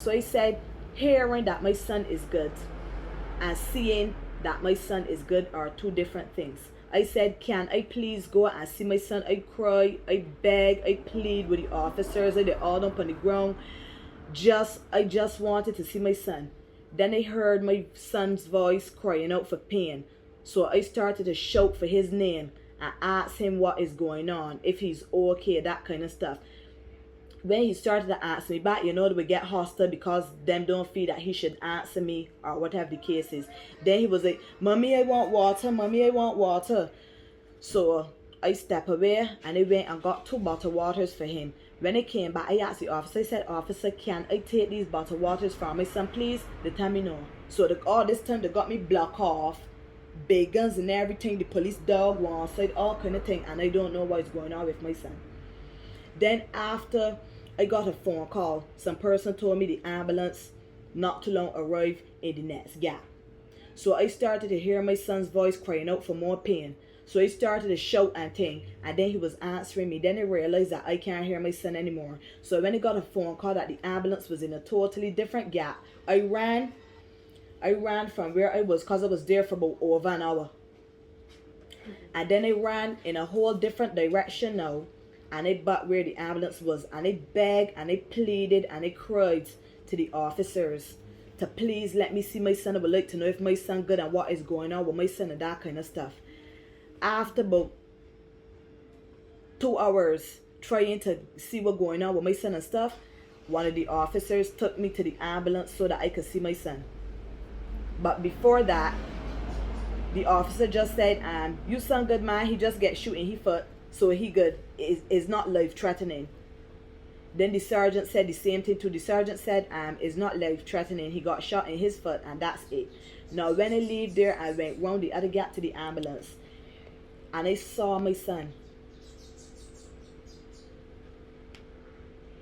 So I said, hearing that my son is good and seeing that my son is good are two different things. I said, can I please go and see my son? I cry, I beg, I plead with the officers. They all up on the ground. I just wanted to see my son. Then I heard my son's voice crying out for pain. So I started to shout for his name and ask him what is going on, if he's okay, that kind of stuff. When he started to answer me back, they would get hostile because them don't feel that he should answer me or whatever the case is. Then he was like, Mommy, I want water. Mommy, I want water. So I stepped away and I went and got 2 bottled waters for him. When I came back, I asked the officer, I said, Officer, can I take these bottled waters from my son, please? They tell me no. So all this time they got me blocked off, big guns and everything, the police dog one side, all kind of thing, and I don't know what's going on with my son. Then after I got a phone call, some person told me the ambulance not too long arrived in the next gap. So I started to hear my son's voice crying out for more pain. So I started to shout and thing, and then he was answering me. Then I realized that I can't hear my son anymore. So when I got a phone call that the ambulance was in a totally different gap, I ran from where I was, because I was there for about over an hour. And then I ran in a whole different direction now, and I back where the ambulance was, and I begged and I pleaded and I cried to the officers to please let me see my son. I would like to know if my son good and what is going on with my son and that kind of stuff. After about 2 hours trying to see what's going on with my son and stuff, one of the officers took me to the ambulance so that I could see my son. But before that, the officer just said, you son good, man, he just get shot in his foot, so he good. It's not life threatening. Then the sergeant said the same thing too. The sergeant said, it's not life threatening. He got shot in his foot and that's it. Now when I leave there, I went round the other gap to the ambulance. And I saw my son.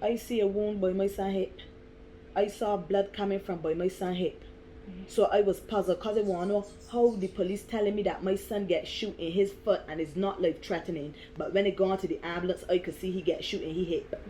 I see a wound by my son's hip. I saw blood coming from by my son's hip. So I was puzzled because I want to know how the police telling me that my son get shot in his foot and it's not life threatening. But when I go on to the ambulance, I could see he get shot in his hip.